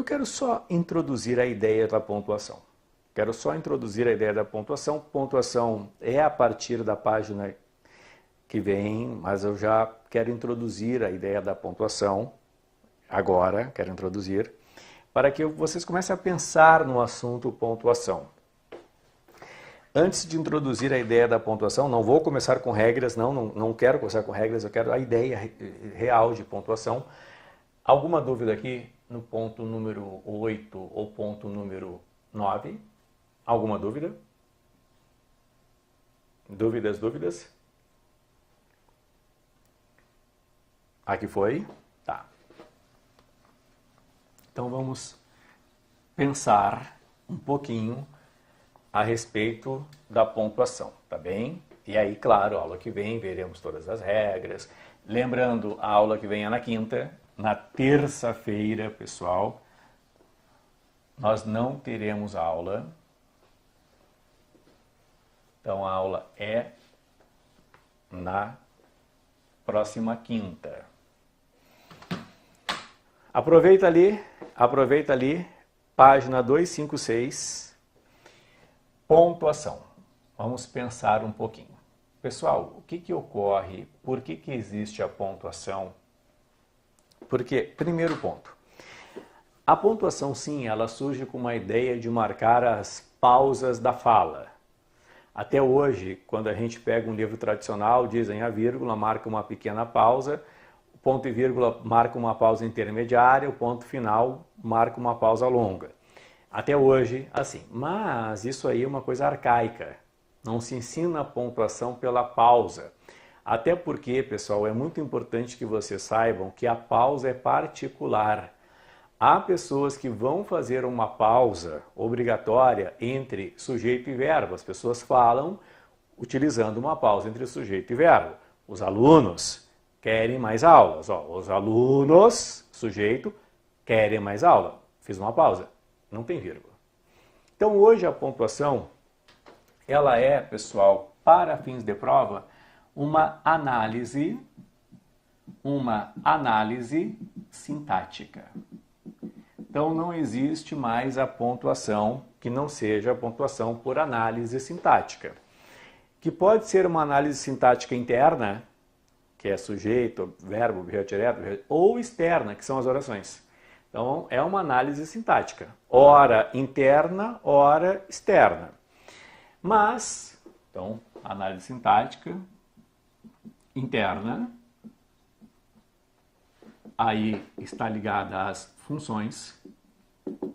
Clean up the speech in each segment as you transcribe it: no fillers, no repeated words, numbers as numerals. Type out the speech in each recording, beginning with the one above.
Eu quero só introduzir a ideia da pontuação. Quero só introduzir a ideia da pontuação. Pontuação é a partir da página que vem, mas eu já quero introduzir a ideia da pontuação agora, quero introduzir, para que vocês comecem a pensar no assunto pontuação. Antes de introduzir a ideia da pontuação, não vou começar com regras, não quero começar com regras, eu quero a ideia real de pontuação. Alguma dúvida aqui no ponto número 8 ou ponto número 9? Alguma dúvida? Dúvidas? Aqui foi? Tá. Então vamos pensar um pouquinho a respeito da pontuação, tá bem? E aí, claro, aula que vem veremos todas as regras. Lembrando, a aula que vem é na quinta. Na terça-feira, pessoal, nós não teremos aula. Então, a aula é na próxima quinta. Aproveita ali, página 256, pontuação. Vamos pensar um pouquinho. Pessoal, o que ocorre? Por que existe a pontuação? Porque, primeiro ponto, a pontuação sim, ela surge com uma ideia de marcar as pausas da fala. Até hoje, quando a gente pega um livro tradicional, dizem a vírgula, marca uma pequena pausa, o ponto e vírgula marca uma pausa intermediária, o ponto final marca uma pausa longa. Até hoje, assim. Mas isso aí é uma coisa arcaica. Não se ensina a pontuação pela pausa. Até porque, pessoal, é muito importante que vocês saibam que a pausa é particular. Há pessoas que vão fazer uma pausa obrigatória entre sujeito e verbo. As pessoas falam utilizando uma pausa entre sujeito e verbo. Os alunos querem mais aulas. Os alunos, sujeito, querem mais aula. Fiz uma pausa. Não tem vírgula. Então, hoje a pontuação, ela é, pessoal, para fins de prova, uma análise sintática. Então, não existe mais a pontuação que não seja a pontuação por análise sintática. Que pode ser uma análise sintática interna, que é sujeito, verbo, objeto direto, ou externa, que são as orações. Então, é uma análise sintática. Ora interna, ora externa. Mas, então, análise sintática interna, aí está ligada às funções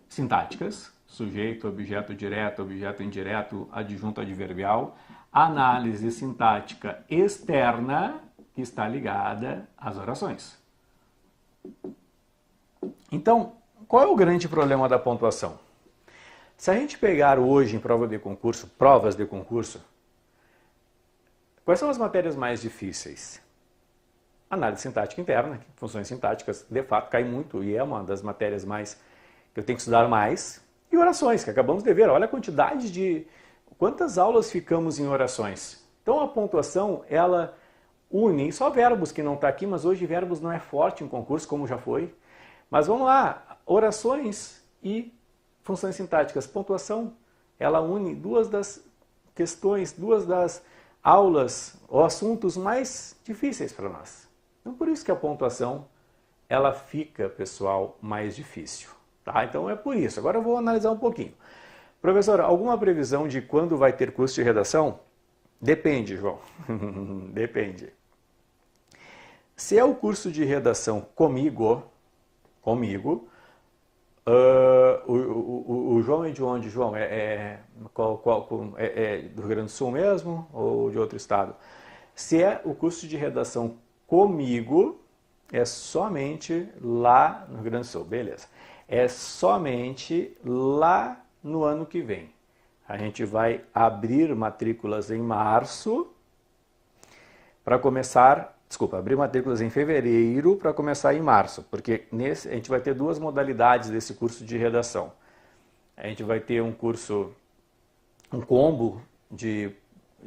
sintáticas, sujeito, objeto direto, objeto indireto, adjunto adverbial. Análise sintática externa, que está ligada às orações. Então, qual é o grande problema da pontuação? Se a gente pegar hoje em provas de concurso, quais são as matérias mais difíceis? Análise sintática interna, funções sintáticas, de fato, cai muito e é uma das matérias mais que eu tenho que estudar mais. E orações, que acabamos de ver. Olha a quantidade de... Quantas aulas ficamos em orações? Então, a pontuação, ela une só verbos, que não está aqui, mas hoje verbos não é forte em concurso, como já foi. Mas vamos lá, orações e funções sintáticas. Pontuação, ela une duas das questões, duas das aulas ou assuntos mais difíceis para nós. Então, por isso que a pontuação, ela fica, pessoal, mais difícil. Tá? Então, é por isso. Agora eu vou analisar um pouquinho. Professor, alguma previsão de quando vai ter curso de redação? Depende, João. Depende. Se é o curso de redação comigo, o João é de onde, João? É do Rio Grande do Sul mesmo ou de outro estado? Se é o curso de redação comigo, é somente lá no Rio Grande do Sul, beleza. É somente lá no ano que vem. A gente vai abrir matrículas em março para começar... Desculpa, abrir matrículas em fevereiro para começar em março, porque a gente vai ter duas modalidades desse curso de redação. A gente vai ter um combo de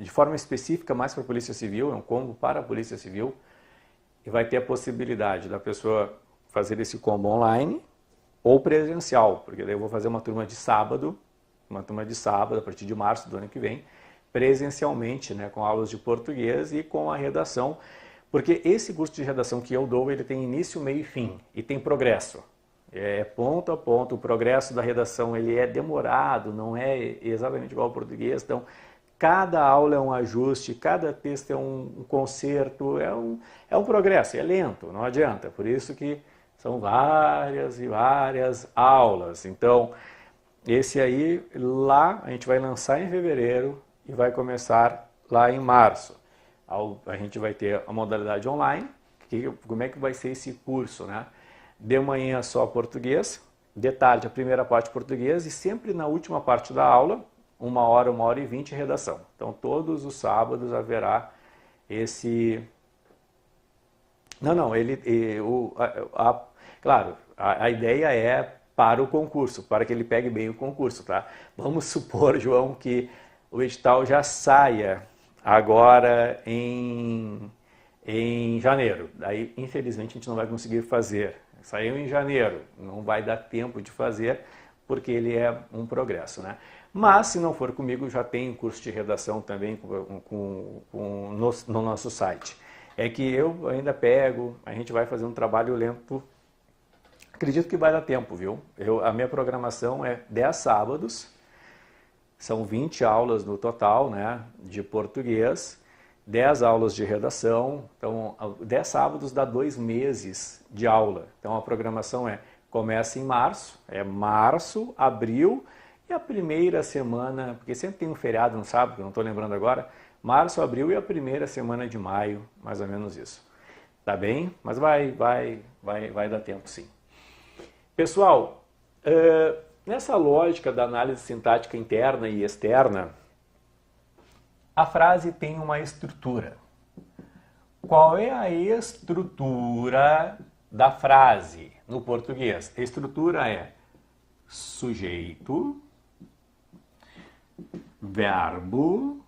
forma específica mais para a Polícia Civil, é um combo para a Polícia Civil, e vai ter a possibilidade da pessoa fazer esse combo online, ou presencial, porque daí eu vou fazer uma turma de sábado, a partir de março do ano que vem, presencialmente, né, com aulas de português e com a redação, porque esse curso de redação que eu dou, ele tem início, meio e fim, e tem progresso. É ponto a ponto, o progresso da redação ele é demorado, não é exatamente igual ao português, então cada aula é um ajuste, cada texto é um conserto, é um progresso, é lento, não adianta, por isso que são várias e várias aulas. Então, esse aí, lá, a gente vai lançar em fevereiro e vai começar lá em março. A gente vai ter a modalidade online, como é que vai ser esse curso, né? De manhã só português, de tarde a primeira parte português e sempre na última parte da aula, 1 hora e 20 redação. Então todos os sábados haverá esse... Claro, a ideia é para o concurso, para que ele pegue bem o concurso, tá? Vamos supor, João, que o edital já saia agora em janeiro. Daí, infelizmente, a gente não vai conseguir fazer. Saiu em janeiro, não vai dar tempo de fazer, porque ele é um progresso, né? Mas, se não for comigo, já tem curso de redação também no nosso site. É que eu ainda pego, a gente vai fazer um trabalho lento. Acredito que vai dar tempo, viu? A minha programação é 10 sábados, são 20 aulas no total, né, de português, 10 aulas de redação, então 10 sábados dá 2 meses de aula. Então a programação começa em março, março, abril e a primeira semana, porque sempre tem um feriado no sábado, que eu não estou lembrando agora, março, abril e a primeira semana de maio, mais ou menos isso. Tá bem? Mas vai dar tempo sim. Pessoal, nessa lógica da análise sintática interna e externa, a frase tem uma estrutura. Qual é a estrutura da frase no português? A estrutura é sujeito, verbo,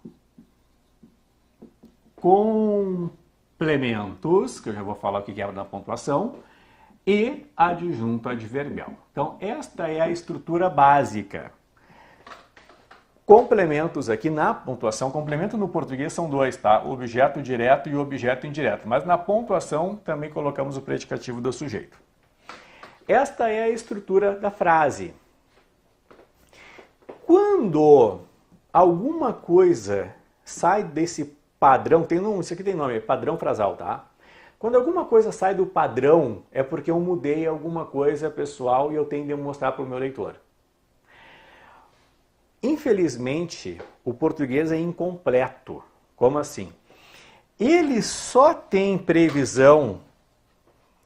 complementos, que eu já vou falar o que é na pontuação, e adjunto adverbial. Então, esta é a estrutura básica. Complementos aqui na pontuação, complemento no português são 2, tá? O objeto direto e o objeto indireto. Mas na pontuação também colocamos o predicativo do sujeito. Esta é a estrutura da frase. Quando alguma coisa sai desse padrão, isso aqui tem nome, padrão frasal, tá? Quando alguma coisa sai do padrão, é porque eu mudei alguma coisa pessoal e eu tenho de mostrar para o meu leitor. Infelizmente, o português é incompleto. Como assim? Ele só tem previsão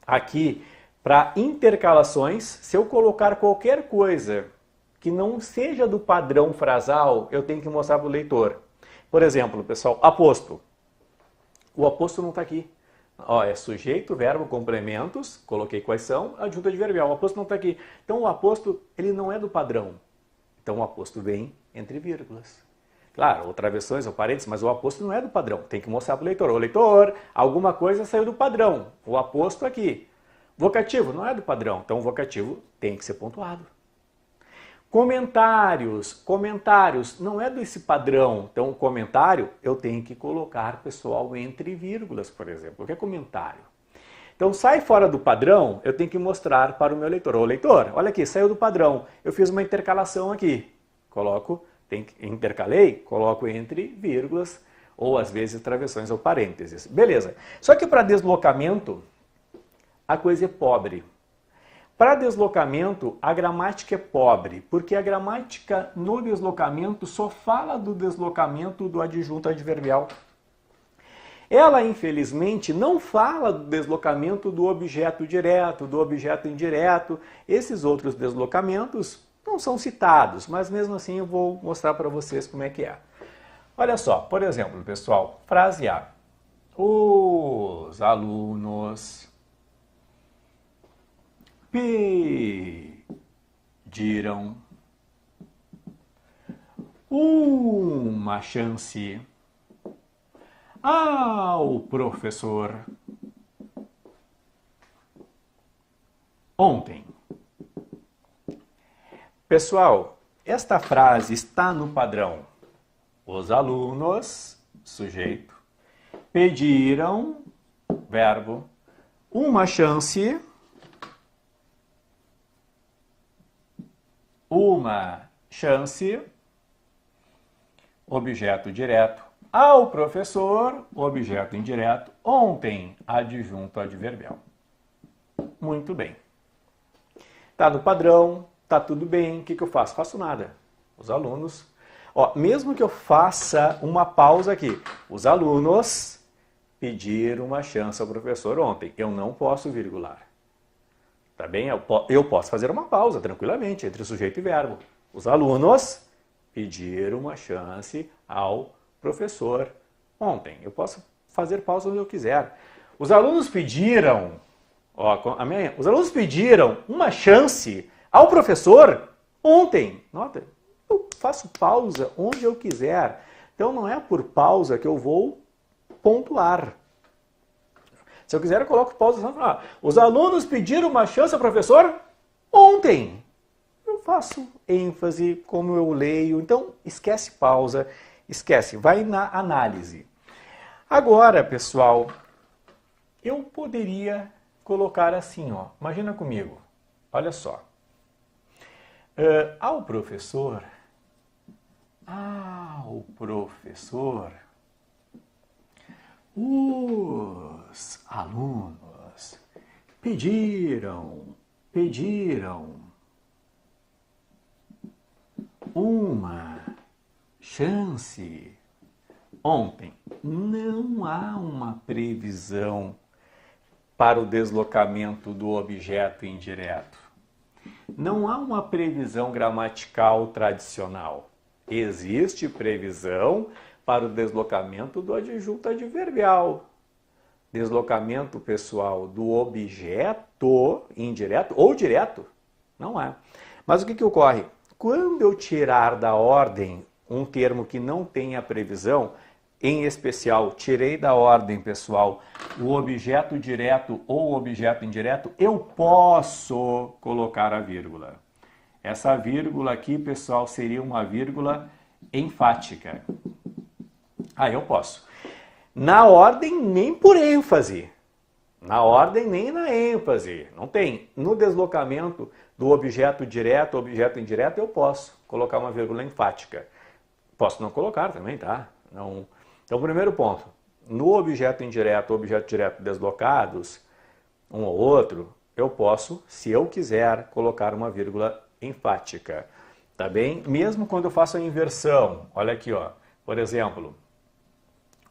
aqui para intercalações se eu colocar qualquer coisa que não seja do padrão frasal, eu tenho que mostrar para o leitor. Por exemplo, pessoal, aposto. O aposto não está aqui. Ó, é sujeito, verbo, complementos, coloquei quais são, adjunto adverbial. O aposto não está aqui. Então o aposto, ele não é do padrão. Então o aposto vem entre vírgulas. Claro, ou travessões ou parênteses, mas o aposto não é do padrão. Tem que mostrar para o leitor. Ô leitor, alguma coisa saiu do padrão. O aposto aqui. Vocativo não é do padrão. Então o vocativo tem que ser pontuado. Comentários não é desse padrão. Então, o comentário eu tenho que colocar, pessoal, entre vírgulas, por exemplo. O que é comentário? Então, sai fora do padrão, eu tenho que mostrar para o meu leitor. Ô, leitor, olha aqui, saiu do padrão. Eu fiz uma intercalação aqui. Intercalei, coloco entre vírgulas, ou às vezes travessões ou parênteses. Beleza. Só que para deslocamento, a coisa é pobre. Para deslocamento, a gramática é pobre, porque a gramática no deslocamento só fala do deslocamento do adjunto adverbial. Ela, infelizmente, não fala do deslocamento do objeto direto, do objeto indireto. Esses outros deslocamentos não são citados, mas mesmo assim eu vou mostrar para vocês como é que é. Olha só, por exemplo, pessoal, frase A. Os alunos pediram uma chance ao professor ontem. Pessoal, esta frase está no padrão. Os alunos, sujeito, pediram, verbo, uma chance, objeto direto, ao professor, objeto indireto, ontem, adjunto adverbial. Muito bem. Tá no padrão, tá tudo bem, o que eu faço? Faço nada. Os alunos... Ó, mesmo que eu faça uma pausa aqui, os alunos pediram uma chance ao professor ontem. Eu não posso virgular. Tá bem? Eu posso fazer uma pausa tranquilamente entre sujeito e verbo. Os alunos pediram uma chance ao professor ontem. Eu posso fazer pausa onde eu quiser. Os alunos pediram, os alunos pediram uma chance ao professor ontem. Nota, eu faço pausa onde eu quiser. Então não é por pausa que eu vou pontuar. Se eu quiser, eu coloco pausa. Os alunos pediram uma chance ao professor ontem. Eu faço ênfase, como eu leio. Então, esquece pausa, esquece, vai na análise. Agora, pessoal, eu poderia colocar assim, ó. Imagina comigo, olha só. Ao professor, os alunos pediram uma chance ontem. Não há uma previsão para o deslocamento do objeto indireto. Não há uma previsão gramatical tradicional. Existe previsão para o deslocamento do adjunto adverbial. Deslocamento, pessoal, do objeto indireto ou direto, não há. Mas o que ocorre? Quando eu tirar da ordem um termo que não tenha previsão, em especial, tirei da ordem, pessoal, o objeto direto ou objeto indireto, eu posso colocar a vírgula. Essa vírgula aqui, pessoal, seria uma vírgula enfática. Eu posso. Na ordem, nem por ênfase. Na ordem, nem na ênfase. Não tem. No deslocamento do objeto direto, objeto indireto, eu posso colocar uma vírgula enfática. Posso não colocar também, tá? Não. Então, primeiro ponto. No objeto indireto, objeto direto deslocados, um ou outro, eu posso, se eu quiser, colocar uma vírgula enfática. Tá bem? Mesmo quando eu faço a inversão. Olha aqui, ó. Por exemplo,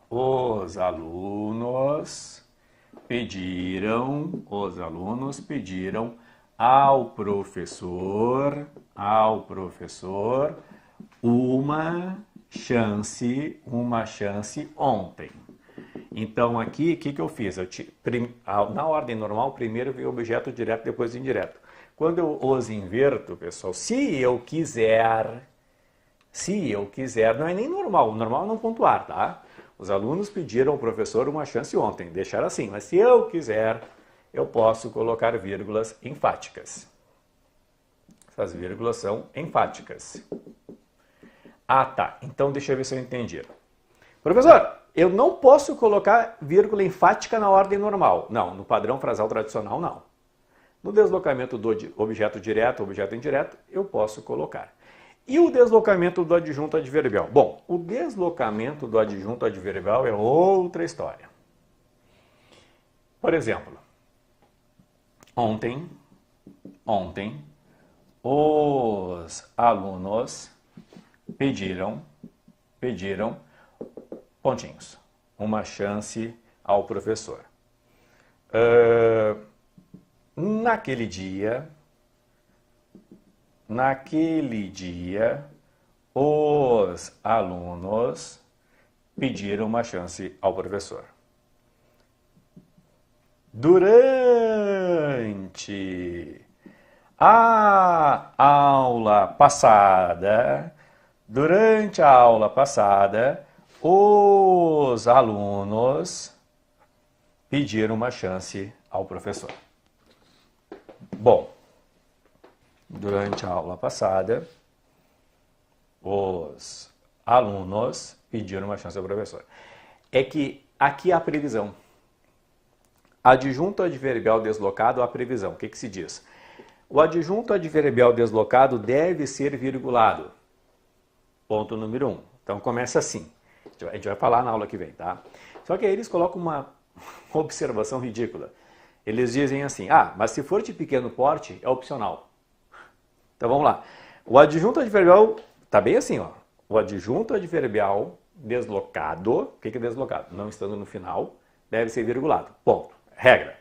os alunos pediram ao professor uma chance ontem. Então aqui, o que eu fiz? Na ordem normal, primeiro veio o objeto direto, depois o indireto. Quando eu os inverto, pessoal, se eu quiser, não é nem normal, o normal é não pontuar, tá? Os alunos pediram ao professor uma chance ontem, deixar assim, mas se eu quiser, eu posso colocar vírgulas enfáticas. Essas vírgulas são enfáticas. Tá. Então deixa eu ver se eu entendi. Professor, eu não posso colocar vírgula enfática na ordem normal. Não, no padrão frasal tradicional, não. No deslocamento do objeto direto, objeto indireto, eu posso colocar. E o deslocamento do adjunto adverbial? Bom, o deslocamento do adjunto adverbial é outra história. Por exemplo, ontem, os alunos pediram, pontinhos, uma chance ao professor. Naquele dia, os alunos pediram uma chance ao professor. Durante a aula passada, os alunos pediram uma chance ao professor. Bom, durante a aula passada, os alunos pediram uma chance ao professor. É que aqui há a previsão. Adjunto adverbial deslocado à previsão. O que se diz? O adjunto adverbial deslocado deve ser virgulado. Ponto número 1. Então começa assim. A gente vai falar na aula que vem, tá? Só que aí eles colocam uma observação ridícula. Eles dizem assim, mas se for de pequeno porte, é opcional. Então vamos lá. O adjunto adverbial, tá bem assim, ó. O adjunto adverbial deslocado, o que é deslocado? Não estando no final, deve ser virgulado. Ponto. Regra.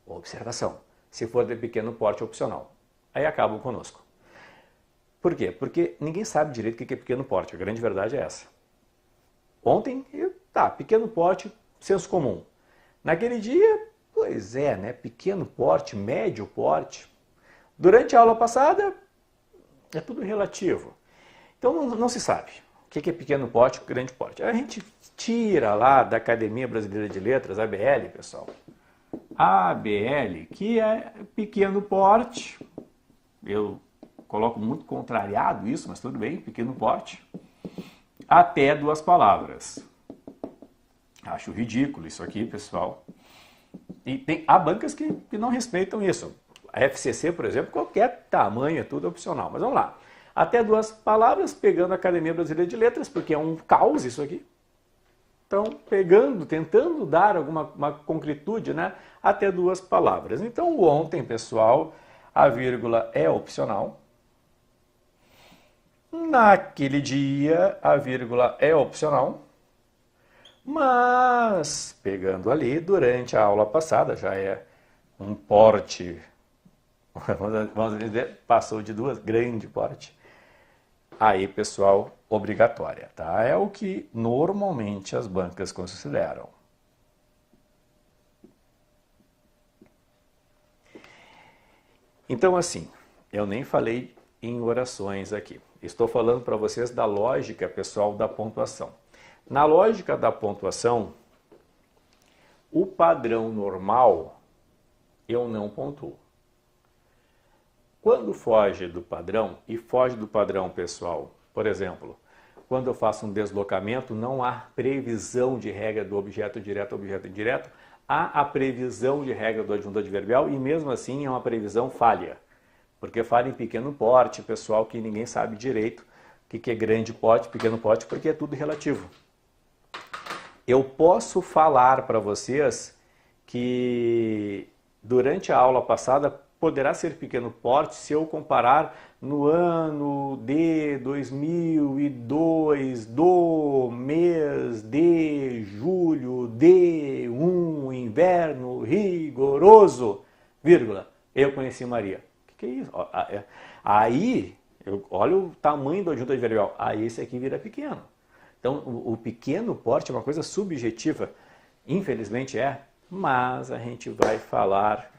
Observação. Se for de pequeno porte, é opcional. Aí acabam conosco. Por quê? Porque ninguém sabe direito o que é pequeno porte. A grande verdade é essa. Ontem, pequeno porte, senso comum. Naquele dia, pois é, né? Pequeno porte, médio porte. Durante a aula passada, é tudo relativo. Então não se sabe o que é pequeno porte e grande porte. A gente tira lá da Academia Brasileira de Letras, ABL, pessoal. ABL, que é pequeno porte. Eu coloco muito contrariado isso, mas tudo bem, pequeno porte. Até 2 palavras. Acho ridículo isso aqui, pessoal. E há bancas que não respeitam isso. A FCC, por exemplo, qualquer tamanho, é tudo opcional. Mas vamos lá. Até 2 palavras, pegando a Academia Brasileira de Letras, porque é um caos isso aqui. Então, tentando dar uma concretude, né? Até 2 palavras. Então, ontem, pessoal, a vírgula é opcional. Naquele dia, a vírgula é opcional. Mas, pegando ali, durante a aula passada, já é um porte, vamos dizer, passou de 2, grande porte. Aí, pessoal, obrigatória, tá? É o que normalmente as bancas consideram. Então, assim, eu nem falei em orações aqui. Estou falando para vocês da lógica, pessoal, da pontuação. Na lógica da pontuação, o padrão normal eu não pontuo. Quando foge do padrão, e foge do padrão, pessoal, por exemplo, quando eu faço um deslocamento, não há previsão de regra do objeto direto ao objeto indireto, há a previsão de regra do adjunto adverbial e mesmo assim é uma previsão falha. Porque falha em pequeno porte, pessoal, que ninguém sabe direito o que é grande porte, pequeno porte, porque é tudo relativo. Eu posso falar para vocês que durante a aula passada poderá ser pequeno porte se eu comparar no ano de 2002, do mês de julho de um inverno rigoroso, vírgula, eu conheci Maria. O que é isso? Aí, olha o tamanho do adjunto adverbial. Aí esse aqui vira pequeno. Então, o pequeno porte é uma coisa subjetiva. Infelizmente é, mas a gente vai falar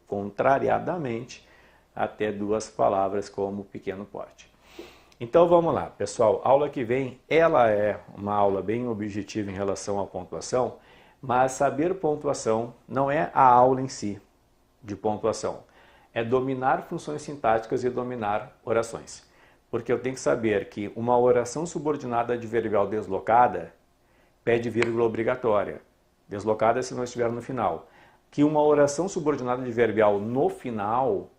contrariadamente, até 2 palavras como pequeno porte. Então vamos lá, pessoal. Aula que vem, ela é uma aula bem objetiva em relação à pontuação, mas saber pontuação não é a aula em si de pontuação. É dominar funções sintáticas e dominar orações. Porque eu tenho que saber que uma oração subordinada adverbial deslocada pede vírgula obrigatória. Deslocada se não estiver no final. Que uma oração subordinada adverbial no final,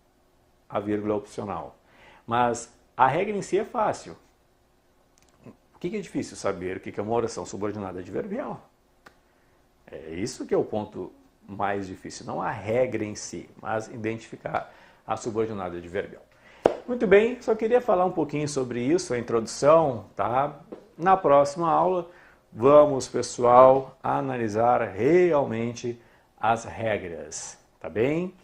a vírgula é opcional. Mas a regra em si é fácil. O que é difícil saber o que é uma oração subordinada adverbial? É isso que é o ponto mais difícil. Não a regra em si, mas identificar a subordinada adverbial. Muito bem, só queria falar um pouquinho sobre isso, a introdução, tá? Na próxima aula, vamos, pessoal, analisar realmente as regras, tá bem?